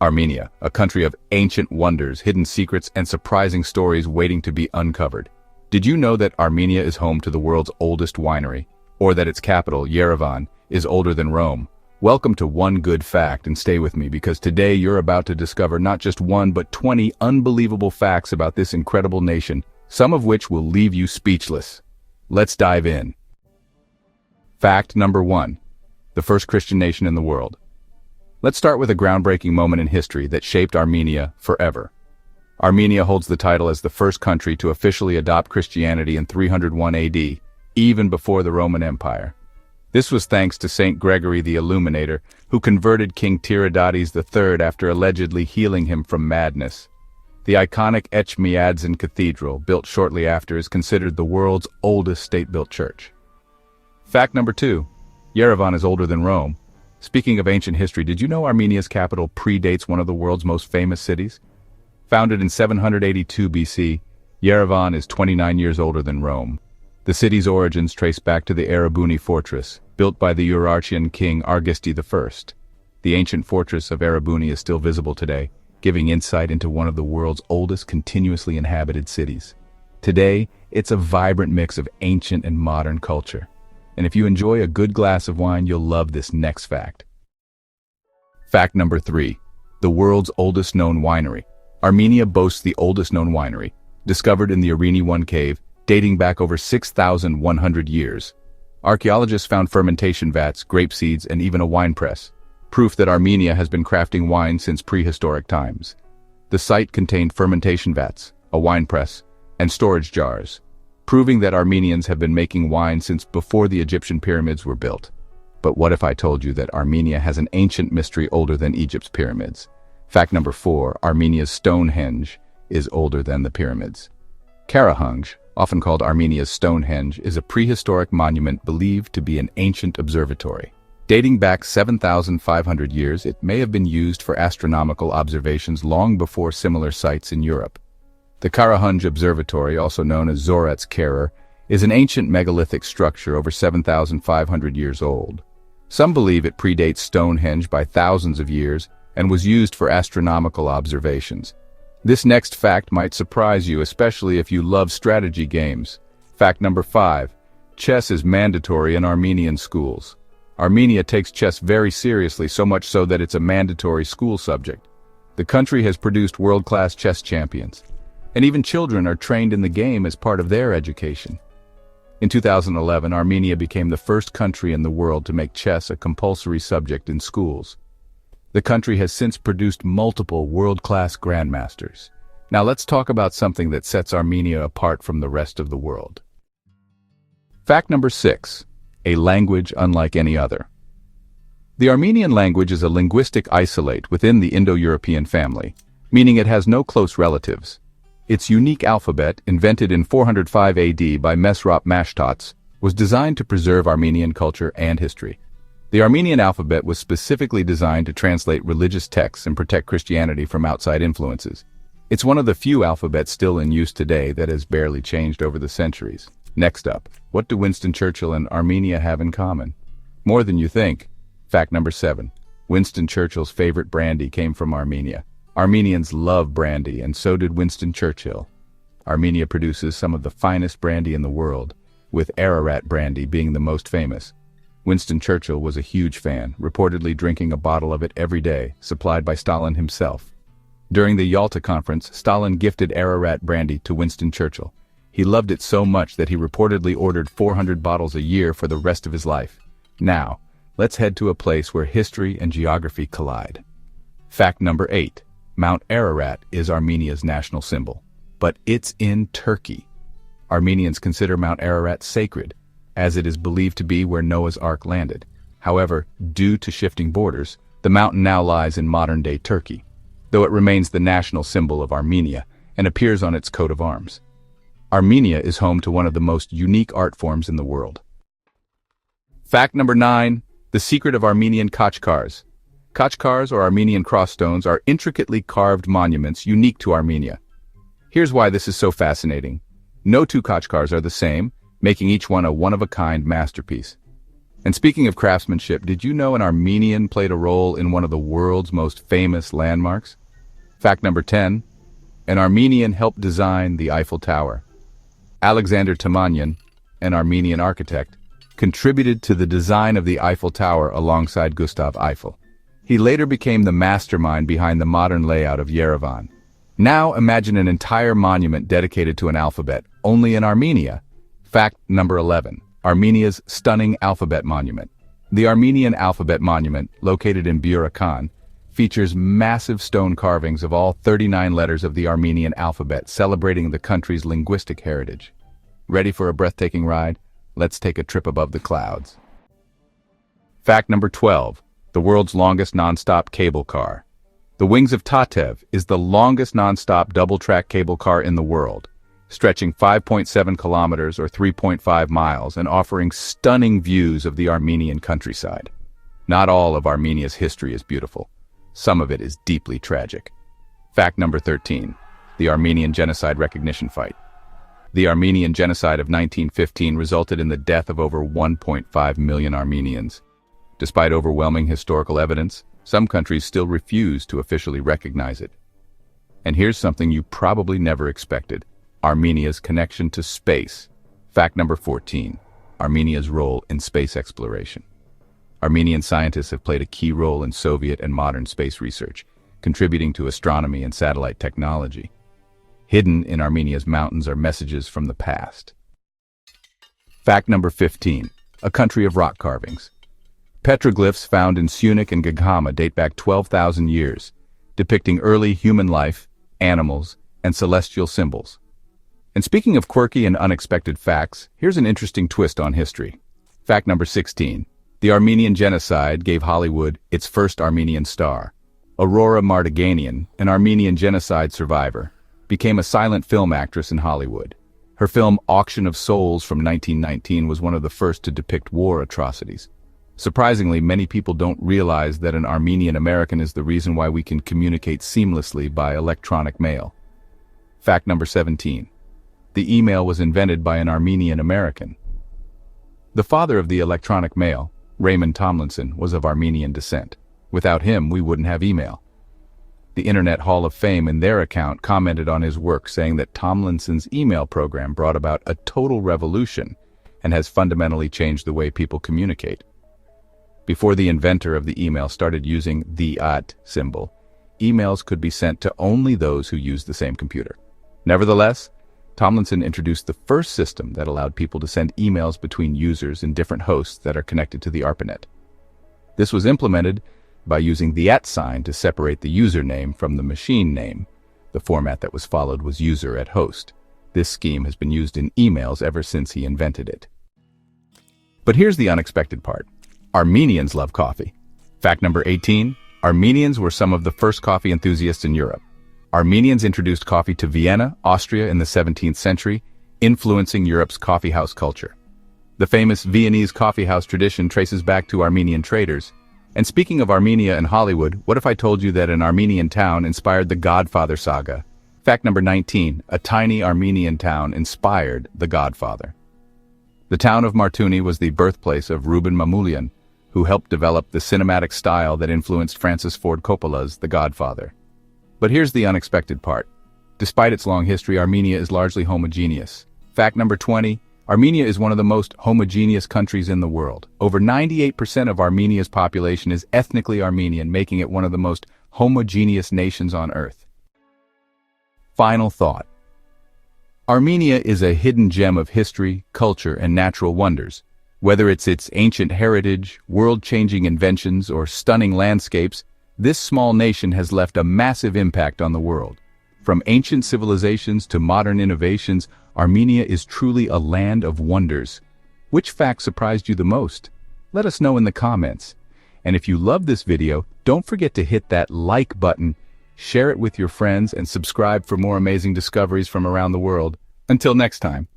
Armenia, a country of ancient wonders, hidden secrets, and surprising stories waiting to be uncovered. Did you know that Armenia is home to the world's oldest winery, or that its capital, Yerevan, is older than Rome? Welcome to One Good Fact, and stay with me because today you're about to discover not just one but 20 unbelievable facts about this incredible nation, some of which will leave you speechless. Let's dive in. Fact number 1. The first Christian nation in the world. Let's start with a groundbreaking moment in history that shaped Armenia forever. Armenia holds the title as the first country to officially adopt Christianity in 301 AD, even before the Roman Empire. This was thanks to Saint Gregory the Illuminator, who converted King Tiridates III after allegedly healing him from madness. The iconic Etchmiadzin Cathedral, built shortly after, is considered the world's oldest state-built church. Fact number 2. Yerevan is older than Rome. Speaking of ancient history, did you know Armenia's capital predates one of the world's most famous cities? Founded in 782 BC, Yerevan is 29 years older than Rome. The city's origins trace back to the Erebuni fortress, built by the Urartian king Argisti I. The ancient fortress of Erebuni is still visible today, giving insight into one of the world's oldest continuously inhabited cities. Today, it's a vibrant mix of ancient and modern culture. And if you enjoy a good glass of wine, you'll love this next fact. Fact number 3. The world's oldest known winery. Armenia boasts the oldest known winery, discovered in the Areni 1 cave, dating back over 6,100 years. Archaeologists found fermentation vats, grape seeds, and even a wine press, proof that Armenia has been crafting wine since prehistoric times. The site contained fermentation vats, a wine press, and storage jars, proving that Armenians have been making wine since before the Egyptian pyramids were built. But what if I told you that Armenia has an ancient mystery older than Egypt's pyramids? Fact number 4, Armenia's Stonehenge is older than the pyramids. Karahunge, often called Armenia's Stonehenge, is a prehistoric monument believed to be an ancient observatory. Dating back 7,500 years, it may have been used for astronomical observations long before similar sites in Europe. The Karahunge Observatory, also known as Zoret's Karar, is an ancient megalithic structure over 7,500 years old. Some believe it predates Stonehenge by thousands of years and was used for astronomical observations. This next fact might surprise you, especially if you love strategy games. Fact number 5. Chess is mandatory in Armenian schools. Armenia takes chess very seriously, so much so that it's a mandatory school subject. The country has produced world-class chess champions, and even children are trained in the game as part of their education. In 2011, Armenia became the first country in the world to make chess a compulsory subject in schools. The country has since produced multiple world-class grandmasters. Now let's talk about something that sets Armenia apart from the rest of the world. Fact number 6. A language unlike any other. The Armenian language is a linguistic isolate within the Indo-European family, meaning it has no close relatives. Its unique alphabet, invented in 405 AD by Mesrop Mashtots, was designed to preserve Armenian culture and history. The Armenian alphabet was specifically designed to translate religious texts and protect Christianity from outside influences. It's one of the few alphabets still in use today that has barely changed over the centuries. Next up, what do Winston Churchill and Armenia have in common? More than you think. Fact number 7. Winston Churchill's favorite brandy came from Armenia. Armenians love brandy, and so did Winston Churchill. Armenia produces some of the finest brandy in the world, with Ararat brandy being the most famous. Winston Churchill was a huge fan, reportedly drinking a bottle of it every day, supplied by Stalin himself. During the Yalta Conference, Stalin gifted Ararat brandy to Winston Churchill. He loved it so much that he reportedly ordered 400 bottles a year for the rest of his life. Now, let's head to a place where history and geography collide. Fact number 8. Mount Ararat is Armenia's national symbol, but it's in Turkey. Armenians consider Mount Ararat sacred, as it is believed to be where Noah's Ark landed. However, due to shifting borders, the mountain now lies in modern-day Turkey, though it remains the national symbol of Armenia and appears on its coat of arms. Armenia is home to one of the most unique art forms in the world. Fact number 9. The secret of Armenian Khachkars. Khachkars, or Armenian cross stones, are intricately carved monuments unique to Armenia. Here's why this is so fascinating. No two Khachkars are the same, making each one a one-of-a-kind masterpiece. And speaking of craftsmanship, did you know an Armenian played a role in one of the world's most famous landmarks? Fact number 10. An Armenian helped design the Eiffel Tower. Alexander Tamanyan, an Armenian architect, contributed to the design of the Eiffel Tower alongside Gustav Eiffel. He later became the mastermind behind the modern layout of Yerevan. Now imagine an entire monument dedicated to an alphabet, only in Armenia. Fact number 11. Armenia's stunning alphabet monument. The Armenian Alphabet Monument, located in Burican, features massive stone carvings of all 39 letters of the Armenian alphabet, celebrating the country's linguistic heritage. Ready for a breathtaking ride? Let's take a trip above the clouds. Fact number 12. The world's longest non-stop cable car. The Wings of Tatev is the longest non-stop double-track cable car in the world, stretching 5.7 kilometers or 3.5 miles and offering stunning views of the Armenian countryside. Not all of Armenia's history is beautiful. Some of it is deeply tragic. Fact number 13. The Armenian Genocide Recognition Fight. The Armenian Genocide of 1915 resulted in the death of over 1.5 million Armenians. Despite overwhelming historical evidence, some countries still refuse to officially recognize it. And here's something you probably never expected: Armenia's connection to space. Fact number 14. Armenia's role in space exploration. Armenian scientists have played a key role in Soviet and modern space research, contributing to astronomy and satellite technology. Hidden in Armenia's mountains are messages from the past. Fact number 15. A country of rock carvings. Petroglyphs found in Syunik and Gagama date back 12,000 years, depicting early human life, animals, and celestial symbols. And speaking of quirky and unexpected facts, here's an interesting twist on history. Fact number 16. The Armenian Genocide gave Hollywood its first Armenian star. Aurora Mardiganian, an Armenian genocide survivor, became a silent film actress in Hollywood. Her film Auction of Souls from 1919 was one of the first to depict war atrocities. Surprisingly, many people don't realize that an Armenian American is the reason why we can communicate seamlessly by electronic mail. Fact number 17. The email was invented by an Armenian American. The father of the electronic mail, Raymond Tomlinson, was of Armenian descent. Without him, we wouldn't have email. The Internet Hall of Fame, in their account, commented on his work, saying that Tomlinson's email program brought about a total revolution and has fundamentally changed the way people communicate. Before the inventor of the email started using the @ symbol, emails could be sent to only those who used the same computer. Nevertheless, Tomlinson introduced the first system that allowed people to send emails between users in different hosts that are connected to the ARPANET. This was implemented by using the @ sign to separate the username from the machine name. The format that was followed was user at host. This scheme has been used in emails ever since he invented it. But here's the unexpected part. Armenians love coffee. Fact number 18. Armenians were some of the first coffee enthusiasts in Europe. Armenians introduced coffee to Vienna, Austria in the 17th century, influencing Europe's coffeehouse culture. The famous Viennese coffeehouse tradition traces back to Armenian traders. And speaking of Armenia and Hollywood, what if I told you that an Armenian town inspired the Godfather saga? Fact number 19. A tiny Armenian town inspired The Godfather. The town of Martuni was the birthplace of Ruben Mamoulian, who helped develop the cinematic style that influenced Francis Ford Coppola's The Godfather. But here's the unexpected part. Despite its long history, Armenia is largely homogeneous. Fact number 20. Armenia is one of the most homogeneous countries in the world. Over 98% of Armenia's population is ethnically Armenian, making it one of the most homogeneous nations on Earth. Final thought. Armenia is a hidden gem of history, culture, and natural wonders. Whether it's its ancient heritage, world-changing inventions, or stunning landscapes, this small nation has left a massive impact on the world. From ancient civilizations to modern innovations, Armenia is truly a land of wonders. Which fact surprised you the most? Let us know in the comments. And if you love this video, don't forget to hit that like button, share it with your friends, and subscribe for more amazing discoveries from around the world. Until next time.